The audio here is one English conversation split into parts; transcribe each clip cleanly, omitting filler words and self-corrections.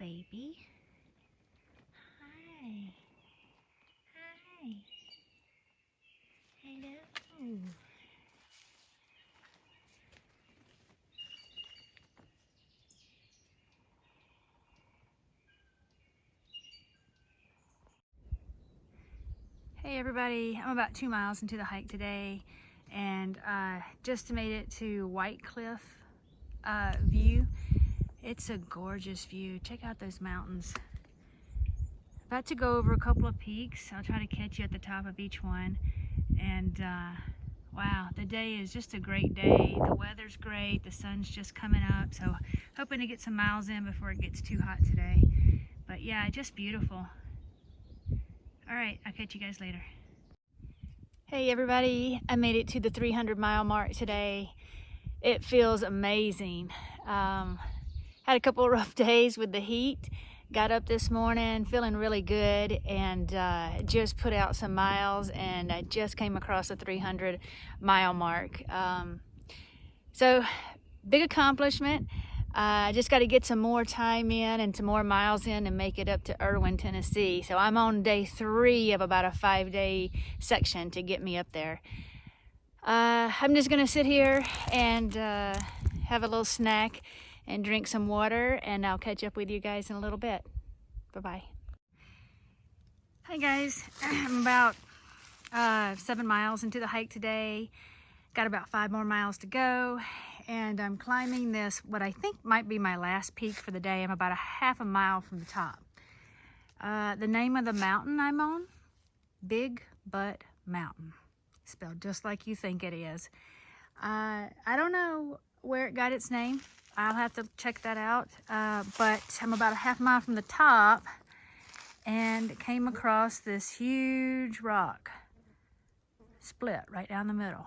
baby. Hi. Hi. Hello. Hey everybody, I'm about 2 miles into the hike today and just made it to White Cliff view. It's a gorgeous view. Check out those mountains. About to go over a couple of peaks. I'll try to catch you at the top of each one. And wow, the day is just a great day. The weather's great. The sun's just coming up. So hoping to get some miles in before it gets too hot today. But yeah, just beautiful. All right, I'll catch you guys later. Hey everybody, I made it to the 300-mile mark today. It feels amazing. Had a couple of rough days with the heat. Got up this morning feeling really good and just put out some miles, and I just came across the 300-mile mark. So big accomplishment. I just got to get some more time in and some more miles in and make it up to Erwin, Tennessee. So I'm on day 3 of about a 5-day section to get me up there. I'm just gonna sit here and have a little snack and drink some water, and I'll catch up with you guys in a little bit. Bye-bye. Hi guys, I'm about 7 miles into the hike today. Got about 5 more miles to go, and I'm climbing this, what I think might be my last peak for the day. I'm about a half a mile from the top. The name of the mountain I'm on, Big Butt Mountain, spelled just like you think it is. I don't know where it got its name. I'll have to check that out, but I'm about a half mile from the top and came across this huge rock split right down the middle.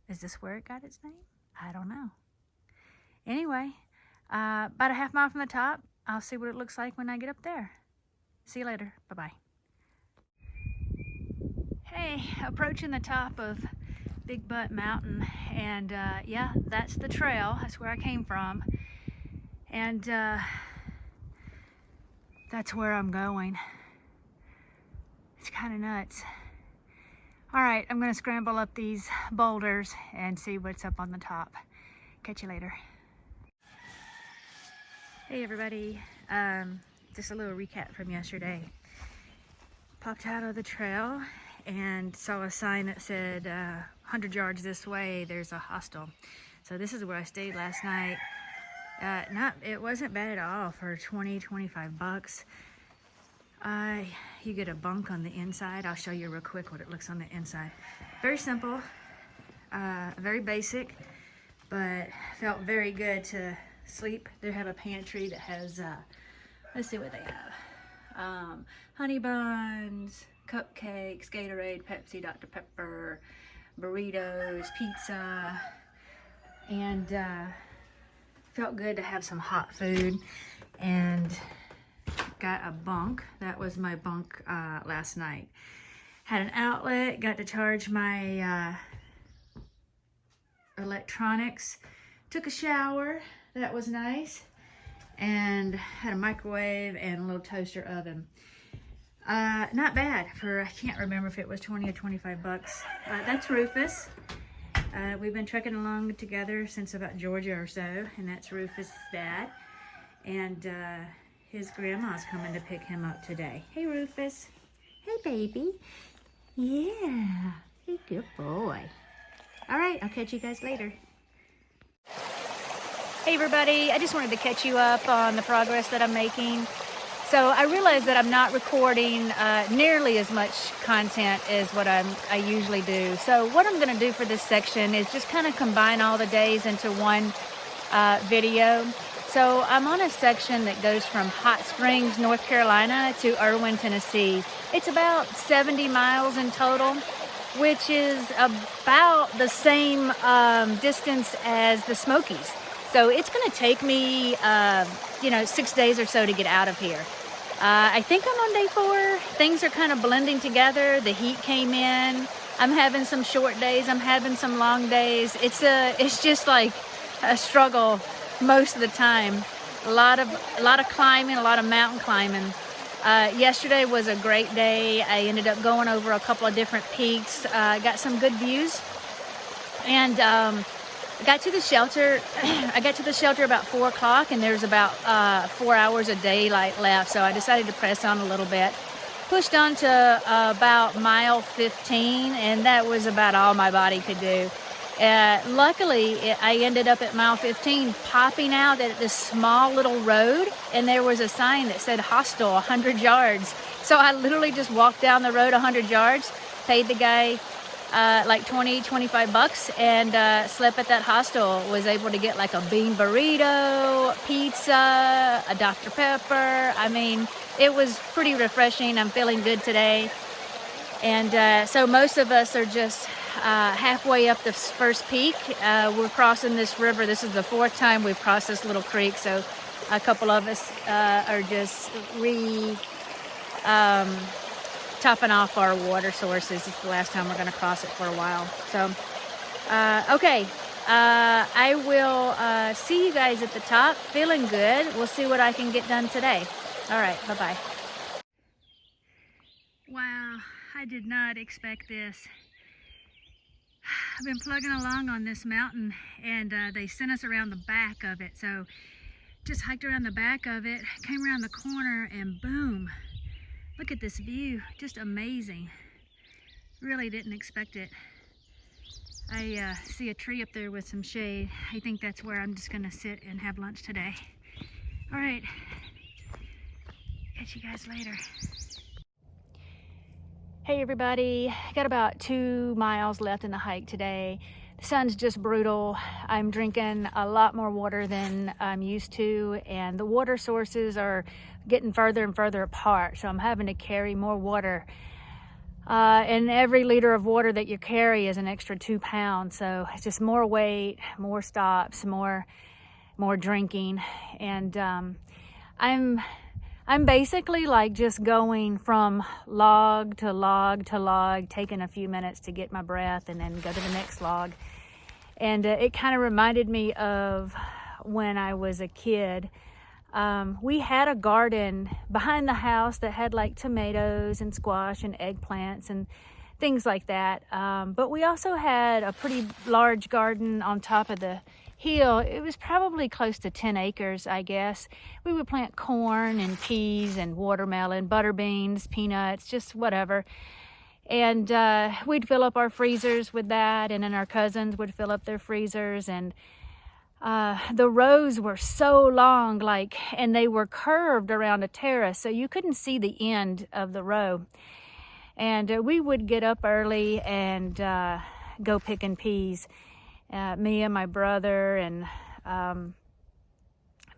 Is this where it got its name? I don't know. Anyway, about a half mile from the top. I'll see what it looks like when I get up there. See you later. Bye-bye. Hey, approaching the top of Big Butt Mountain, and yeah, that's the trail. That's where I came from, and that's where I'm going. It's kind of nuts. All right, I'm gonna scramble up these boulders and see what's up on the top. Catch you later. Hey everybody, just a little recap from yesterday. Popped out of the trail and saw a sign that said 100 yards this way there's a hostel. So this is where I stayed last night. It wasn't bad at all for 20-25 bucks. You get a bunk on the inside. I'll show you real quick what it looks on the inside. Very simple, very basic, but felt very good to sleep. They have a pantry that has, let's see what they have. Honey buns, cupcakes, Gatorade, Pepsi, Dr. Pepper, burritos, pizza, and felt good to have some hot food, and got a bunk. That was my bunk last night. Had an outlet, got to charge my electronics, took a shower, that was nice, and had a microwave and a little toaster oven. Not bad for, I can't remember if it was 20 or 25 bucks. That's Rufus. We've been trekking along together since about Georgia or so, and that's Rufus' dad. And his grandma's coming to pick him up today. Hey Rufus. Hey baby. Yeah, hey good boy. All right, I'll catch you guys later. Hey everybody, I just wanted to catch you up on the progress that I'm making. So I realized that I'm not recording nearly as much content as what I usually do. So what I'm gonna do for this section is just kind of combine all the days into one video. So I'm on a section that goes from Hot Springs, North Carolina to Erwin, Tennessee. It's about 70 miles in total, which is about the same distance as the Smokies. So it's gonna take me, 6 days or so to get out of here. I think I'm on day 4. Things are kind of blending together. The heat came in. I'm having some short days. I'm having some long days. It's just like a struggle most of the time. A lot of climbing, a lot of mountain climbing. Yesterday was a great day. I ended up going over a couple of different peaks, got some good views, and I got to the shelter. I got to the shelter about 4 o'clock, and there's about 4 hours of daylight left, so I decided to press on a little bit. Pushed on to about mile 15, and that was about all my body could do. Luckily, I ended up at mile 15 popping out at this small little road, and there was a sign that said hostel 100 yards. So I literally just walked down the road 100 yards, paid the guy like 25 bucks, and slept at that hostel. Was able to get like a bean burrito, pizza, a Dr. Pepper. I mean, it was pretty refreshing. I'm feeling good today. And so most of us are just halfway up this first peak. We're crossing this river. This is the 4th time we've crossed this little creek, so a couple of us are just topping off our water sources. It's the last time we're going to cross it for a while. So, okay, I will see you guys at the top. Feeling good. We'll see what I can get done today. All right, bye-bye. Wow, I did not expect this. I've been plugging along on this mountain, and they sent us around the back of it. So just hiked around the back of it, came around the corner, and boom, look at this view. Just amazing. Really didn't expect it. I see a tree up there with some shade. I think that's where I'm just gonna sit and have lunch today. All right, catch you guys later. Hey everybody, got about 2 miles left in the hike today. The sun's just brutal. I'm drinking a lot more water than I'm used to, and the water sources are getting further and further apart, so I'm having to carry more water. And every liter of water that you carry is an extra 2 pounds, so it's just more weight, more stops, more drinking. And I'm basically like just going from log to log to log, taking a few minutes to get my breath and then go to the next log. And it kind of reminded me of when I was a kid. We had a garden behind the house that had like tomatoes and squash and eggplants and things like that. But we also had a pretty large garden on top of the hill. It was probably close to 10 acres, I guess. We would plant corn and peas and watermelon, butter beans, peanuts, just whatever. And we'd fill up our freezers with that, and then our cousins would fill up their freezers. And the rows were so long, and they were curved around a terrace, so you couldn't see the end of the row. And we would get up early and go picking peas. Me and my brother and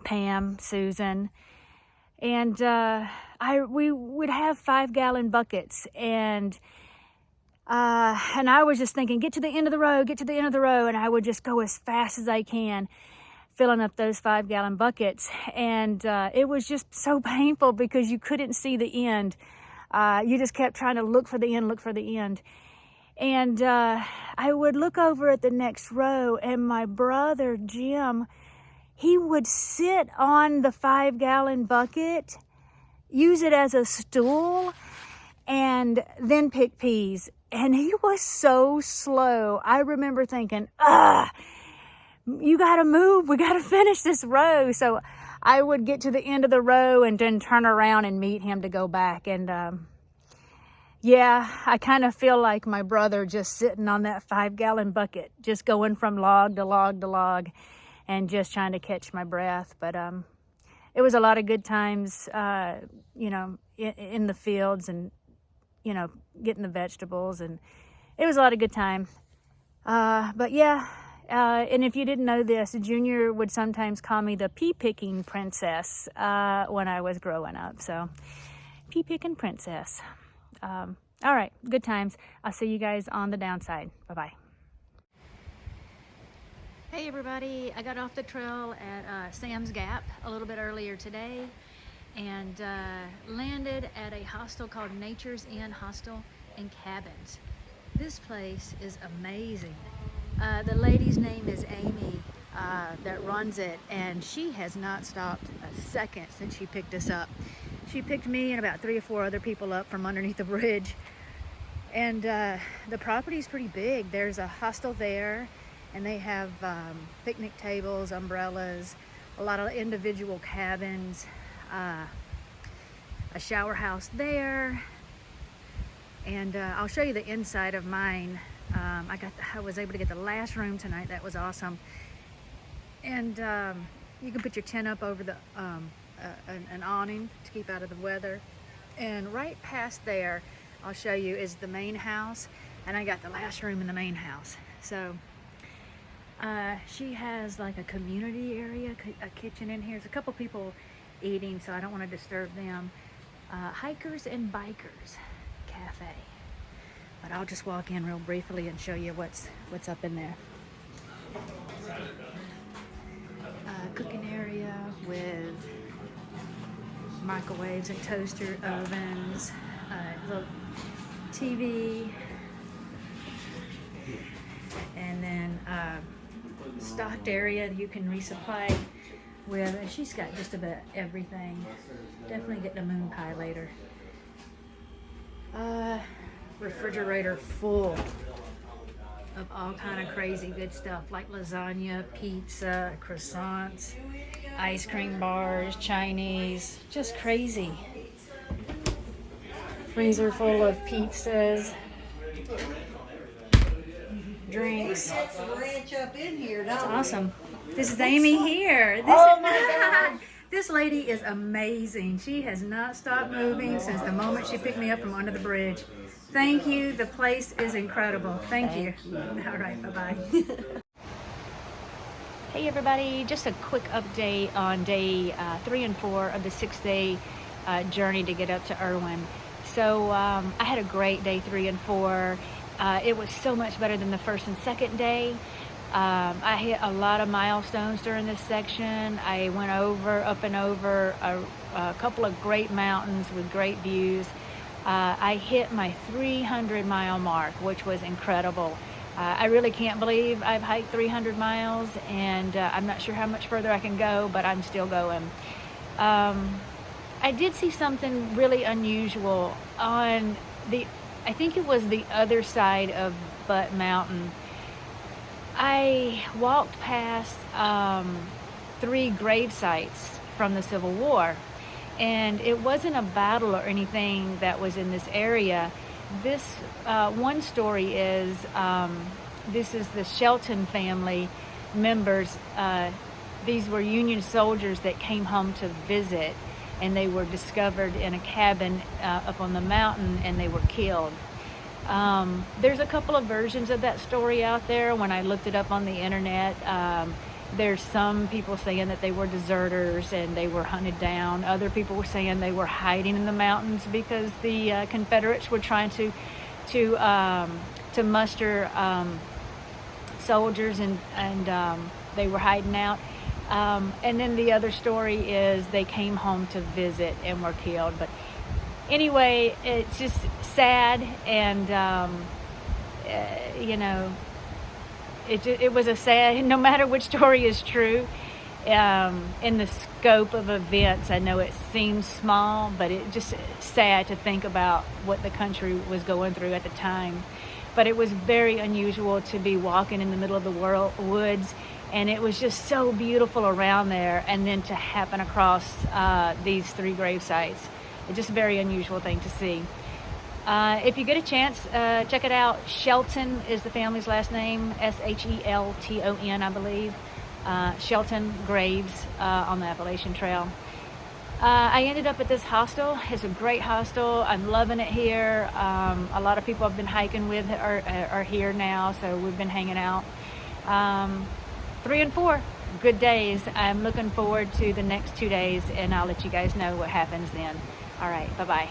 Pam, Susan, and we would have 5-gallon buckets, and I was just thinking, get to the end of the row, get to the end of the row, and I would just go as fast as I can, filling up those 5-gallon buckets. And it was just so painful because you couldn't see the end. You just kept trying to look for the end. And I would look over at the next row, and my brother, Jim, he would sit on the 5-gallon bucket, use it as a stool, and then pick peas. And he was so slow. I remember thinking, you gotta move. We gotta finish this row. So I would get to the end of the row and then turn around and meet him to go back. And yeah, I kind of feel like my brother just sitting on that 5-gallon bucket, just going from log to log to log and just trying to catch my breath. But it was a lot of good times, in the fields and, getting the vegetables. And it was a lot of good time. But yeah, and if you didn't know this, Junior would sometimes call me the pea-picking princess when I was growing up. So, pea-picking princess. All right, good times. I'll see you guys on the downside. Bye-bye. Hey everybody, I got off the trail at Sam's Gap a little bit earlier today and landed at a hostel called Nature's Inn Hostel and Cabins. This place is amazing. The lady's name is Amy that runs it, and she has not stopped second since she picked us up. She picked me and about 3 or 4 other people up from underneath the bridge. And the property's pretty big. There's a hostel there, and they have picnic tables, umbrellas, a lot of individual cabins, a shower house there, and I'll show you the inside of mine. I was able to get the last room tonight. That was awesome. And you can put your tent up over the an awning to keep out of the weather. And right past there, I'll show you, is the main house, and I got the last room in the main house. So she has like a community area, a kitchen in here. There's a couple people eating, so I don't want to disturb them. Hikers and Bikers Cafe. But I'll just walk in real briefly and show you what's up in there. Cooking area with microwaves and toaster ovens, little TV, and then stocked area you can resupply with. And she's got just about everything. Definitely getting a moon pie later. Refrigerator full of all kind of crazy good stuff like lasagna, pizza, croissants, ice cream bars, Chinese, just crazy. Freezer full of pizzas, drinks. That's a ranch up in here, That's awesome. This is Amy here. Oh my God. This lady is amazing. She has not stopped moving since the moment she picked me up from under the bridge. Thank you. The place is incredible. Thank you. All right, bye-bye. Hey everybody, just a quick update on day 3 and 4 of the 6-day journey to get up to Irwin. So I had a great day 3 and 4. It was so much better than the first and second day. I hit a lot of milestones during this section. I went up and over a couple of great mountains with great views. I hit my 300-mile mark, which was incredible. I really can't believe I've hiked 300 miles, and I'm not sure how much further I can go, but I'm still going. I did see something really unusual on I think it was the other side of Butte Mountain. I walked past 3 grave sites from the Civil War, and it wasn't a battle or anything that was in this area. This one story is this is the Shelton family members. These were Union soldiers that came home to visit, and they were discovered in a cabin up on the mountain, and they were killed. There's a couple of versions of that story out there. When I looked it up on the internet, there's some people saying that they were deserters and they were hunted down. Other people were saying they were hiding in the mountains because the Confederates were trying to muster soldiers, and they were hiding out. And then the other story is they came home to visit and were killed. But anyway, it's just sad, and you know, it was a sad, no matter which story is true, in the scope of events. I know it seems small, but it just sad to think about what the country was going through at the time. But it was very unusual to be walking in the middle of the woods, and it was just so beautiful around there, and then to happen across these 3 grave sites. It's just a very unusual thing to see. If you get a chance, check it out. Shelton is the family's last name, Shelton, I believe. Shelton Graves on the Appalachian Trail. I ended up at this hostel. It's a great hostel. I'm loving it here. A lot of people I've been hiking with are here now, so we've been hanging out. 3 and 4, good days. I'm looking forward to the next 2 days, and I'll let you guys know what happens then. All right, bye-bye.